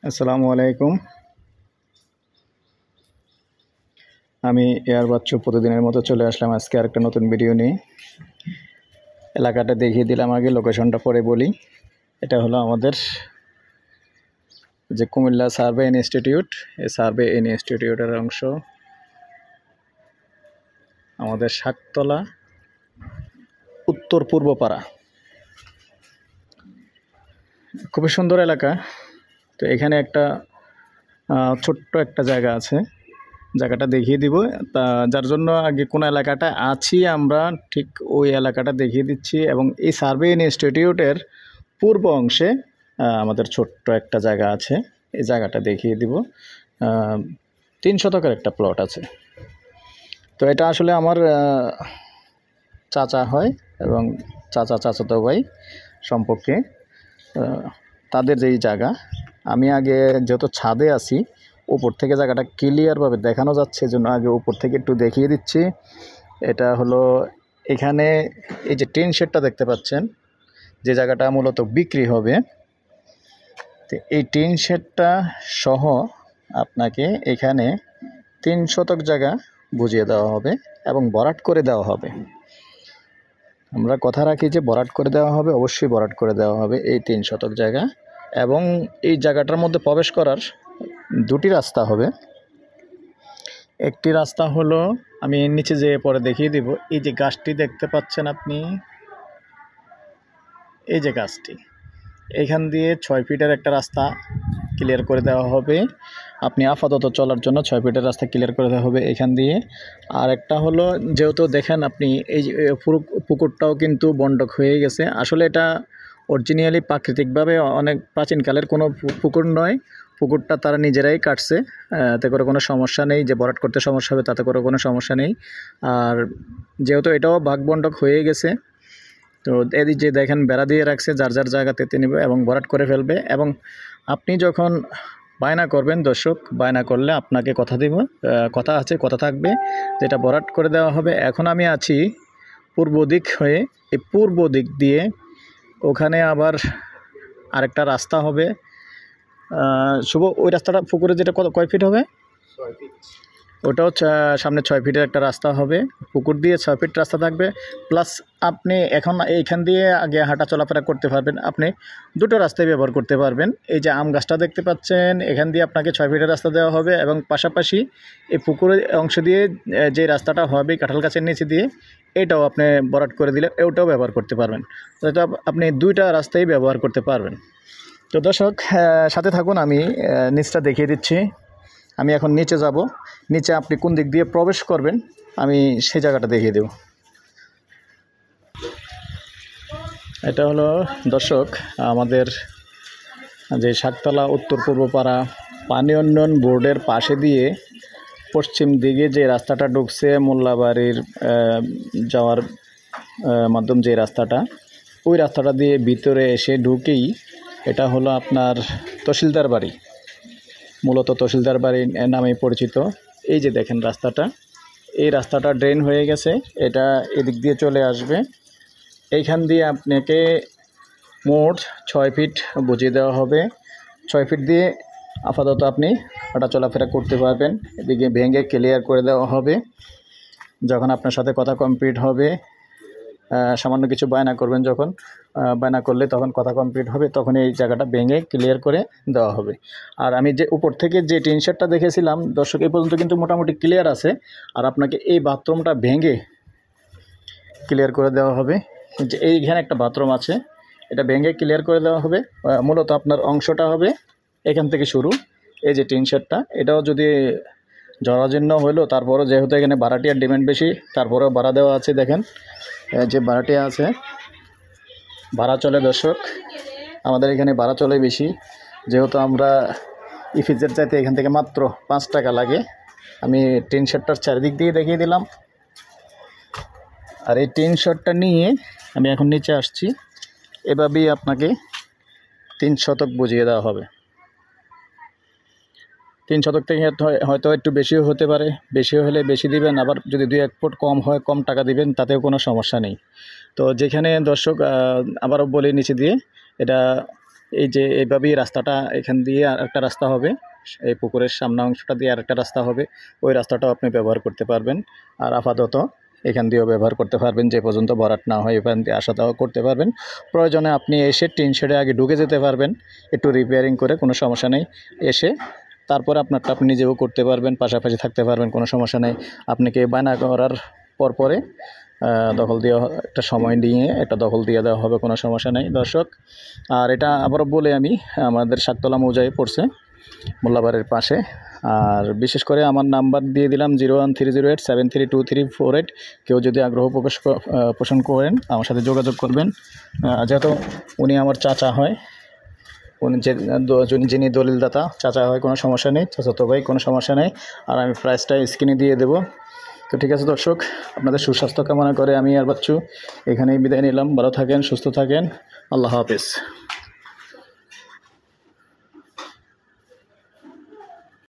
আসসালামু আলাইকুম। আমি এয়ার বাচ্চু প্রতিদিনের মতো চলে আসলাম আজকে আরেকটা নতুন ভিডিও নিয়ে। এলাকাটা দেখিয়ে দিলাম, আগে লোকেশনটা পরে বলি। এটা হলো আমাদের যে কুমিল্লা সার্ভে ইনস্টিটিউট, এই সার্ভে ইনস্টিটিউটের অংশ আমাদের শাকতলা উত্তর পূর্ব পাড়া। খুবই সুন্দর এলাকা। তো এখানে একটা ছোট্ট একটা জায়গা আছে, জায়গাটা দেখিয়ে দিব। তা যার জন্য আগে কোন এলাকাটা আছি আমরা ঠিক ওই এলাকাটা দেখিয়ে দিচ্ছি, এবং এই সার্ভে ইনস্টিটিউটের পূর্ব অংশে আমাদের ছোট্ট একটা জায়গা আছে, এই জায়গাটা দেখিয়ে দিব। 3 শতকের একটা প্লট আছে। তো এটা আসলে আমার চাচা হয় এবং চাচাতো ভাই সম্পর্কে তাদের যেই জায়গা। আমি আগে যেহেতু ছাদে আছি, উপর থেকে জায়গাটা ক্লিয়ারভাবে দেখানো যাচ্ছে, জন্য আগে উপর থেকে একটু দেখিয়ে দিচ্ছি। এটা হলো এখানে এই যে টিন শেডটা দেখতে পাচ্ছেন, যে জায়গাটা মূলত বিক্রি হবে, তো এই টিন শেডটা সহ আপনাকে এখানে 3 শতক জায়গা বুঝিয়ে দেওয়া হবে এবং বরাট করে দেওয়া হবে। আমরা কথা রাখি যে বরাট করে দেওয়া হবে, অবশ্যই বরাট করে দেওয়া হবে এই 3 শতক জায়গা। এবং এই জায়গাটার মধ্যে প্রবেশ করার 2টি রাস্তা হবে। একটি রাস্তা হলো, আমি নিচে যেয়ে পরে দেখিয়ে দিব, এই যে গাছটি দেখতে পাচ্ছেন আপনি, এই যে গাছটি, এখান দিয়ে 6 ফিটের একটা রাস্তা ক্লিয়ার করে দেওয়া হবে। আপনি আপাতত চলার জন্য 6 ফিটের রাস্তা ক্লিয়ার করে দেওয়া হবে এখান দিয়ে। আর একটা হলো, যেহেতু দেখেন আপনি এই পুকুরটাও কিন্তু বন্ডক হয়ে গেছে। আসলে এটা অরিজিনালি প্রাকৃতিকভাবে অনেক প্রাচীনকালের কোনো পুকুর নয়। পুকুরটা তারা নিজেরাই কাটছে, তাতে করে কোনো সমস্যা নেই। যে ভরাট করতে সমস্যা হবে তাতে করে কোনো সমস্যা নেই। আর যেহেতু এটাও ভাগ বন্ডক হয়ে গেছে, তো এই যে দেখেন বেড়া দিয়ে রাখছে, যার যার জায়গাতে তিনি এবং ভরাট করে ফেলবে। এবং আপনি যখন বায়না করবেন, দর্শক বায়না করলে আপনাকে কথা দিব, কথা আছে, কথা থাকবে, যেটা ভরাট করে দেওয়া হবে। এখন আমি আছি পূর্ব দিক হয়ে, এই পূর্ব দিক দিয়ে ওখানে আবার আরেকটা রাস্তা হবে। শুভ, ওই রাস্তাটা পুকুরে যেটা কয় ফিট হবে? 6 ফিট। ওটাও সামনে 6 ফিটের একটা রাস্তা হবে। পুকুর দিয়ে 6 ফিট রাস্তা থাকবে। প্লাস আপনি এখন এইখান দিয়ে আগে হাঁটা চলাফেরা করতে পারবেন। আপনি 2টো রাস্তায় ব্যবহার করতে পারবেন। এই যে আম গাছটা দেখতে পাচ্ছেন, এখান দিয়ে আপনাকে 6 ফিটের রাস্তা দেওয়া হবে, এবং পাশাপাশি এই পুকুরের অংশ দিয়ে যে রাস্তাটা হবে কাঁঠাল গাছের নিচে দিয়ে, এটাও আপনি বরাট করে দিলে ওটাও ব্যবহার করতে পারবেন। তো আপনি 2টা রাস্তায় ব্যবহার করতে পারবেন। তো দর্শক সাথে থাকুন, আমি নিচটা দেখিয়ে দিচ্ছি। আমি এখন নিচে যাব। নিচে আপনি কোন দিক দিয়ে প্রবেশ করবেন আমি সেই জায়গাটা দেখিয়ে দেব। এটা হলো দর্শক আমাদের যে শাকতলা উত্তর পূর্ব পাড়া পানি উন্নয়ন বোর্ডের পাশে দিয়ে পশ্চিম দিকে যে রাস্তাটা ঢুকছে মোল্লাবাড়ির যাওয়ার মাধ্যম, যে রাস্তাটা, ওই রাস্তাটা দিয়ে ভিতরে এসে ঢুকেই এটা হলো আপনার তহসিলদার বাড়ি। মূলত তহসিলদার বাড়ি নামেই পরিচিত। এই যে দেখেন রাস্তাটা, এই রাস্তাটা ড্রেন হয়ে গেছে, এটা এদিক দিয়ে চলে আসবে। এইখান দিয়ে আপনাকে মোট 6 ফিট বুঝিয়ে দেওয়া হবে। 6 ফিট দিয়ে আপাতত আপনি হাঁটা চলাফেরা করতে পারবেন। এদিকে ভেঙে ক্লিয়ার করে দেওয়া হবে। যখন আপনার সাথে কথা কমপ্লিট হবে, সামান্য কিছু বায়না করবেন, যখন বায়না করলে তখন কথা কমপ্লিট হবে, তখন এই জায়গাটা ভেঙে ক্লিয়ার করে দেওয়া হবে। আর আমি যে উপর থেকে যে টিন শেডটা দেখেছিলাম দর্শক, এই পর্যন্ত কিন্তু মোটামুটি ক্লিয়ার আছে। আর আপনাকে এই বাথরুমটা ভেঙে ক্লিয়ার করে দেওয়া হবে। যে এইখানে একটা বাথরুম আছে, এটা ভেঙে ক্লিয়ার করে দেওয়া হবে। মূলত আপনার অংশটা হবে এখান থেকে শুরু। এই যে টিন শেডটা, এটাও যদি জরাজীর্ণ হইলো, তারপরও যেহেতু এখানে ভাড়াটিয়ার ডিমান্ড বেশি, তারপরেও ভাড়া দেওয়া আছে। দেখেন যে ভাড়াটিয়া আছে, ভাড়া চলে দর্শক, আমাদের এখানে ভাড়া চলে বেশি। যেহেতু আমরা ইফিজের চাইতে এখান থেকে মাত্র 5 টাকা লাগে। আমি টিন শেডটার চারিদিক দিয়ে দেখিয়ে দিলাম। আর এই টিন শেডটা নিয়ে আমি এখন নিচে আসছি। এভাবেই আপনাকে 3 শতক বুঝিয়ে দেওয়া হবে। 3 শতক থেকে হয়তো একটু বেশিও হতে পারে, বেশি হলে বেশি দিবেন, আবার যদি 2-1 ফুট কম হয় কম টাকা দিবেন, তাতেও কোনো সমস্যা নেই। তো যেখানে দর্শক আবারও বলি, নিচে দিয়ে এটা এই যে এইভাবেই রাস্তাটা, এখান দিয়ে আর একটা রাস্তা হবে, এই পুকুরের সামনে অংশটা দিয়ে আরেকটা রাস্তা হবে, ওই রাস্তাটাও আপনি ব্যবহার করতে পারবেন। আর আপাতত এখান দিয়েও ব্যবহার করতে পারবেন, যে পর্যন্ত ভরাট না হয় এখান দিয়ে আসা যাওয়া করতে পারবেন। প্রয়োজনে আপনি এসে টিন শেডে আগে ঢুকে যেতে পারবেন, একটু রিপেয়ারিং করে, কোনো সমস্যা নেই। এসে তারপরে আপনারটা আপনি নিজেও করতে পারবেন, পাশাপাশি থাকতে পারবেন, কোনো সমস্যা নেই। আপনাকে বায়না করার পরে দখল দেওয়া, একটা সময় নিয়ে একটা দখল দিয়ে দেওয়া হবে, কোনো সমস্যা নেই দর্শক। আর এটা আবারও বলে আমি, আমাদের শাকতলা মৌজায় পড়ছে, মোল্লাবাড়ির পাশে। আর বিশেষ করে আমার নাম্বার দিয়ে দিলাম 01308732348। কেউ যদি আগ্রহ পোষণ করেন আমার সাথে যোগাযোগ করবেন। যেহেতু উনি আমার চাচা হয়, উনি যিনি দলিলদাতা চাচা হয়, কোনো সমস্যা নেই, চাচাতো ভাই, কোনো সমস্যা নেই। আর আমি প্রাইসটা স্ক্রিনে দিয়ে দেবো। তো ঠিক আছে দর্শক, আপনাদের সুস্বাস্থ্য কামনা করে আমি আর বাচ্চু এখানেই বিদায় নিলাম। ভালো থাকেন, সুস্থ থাকেন, আল্লাহ হাফেজ।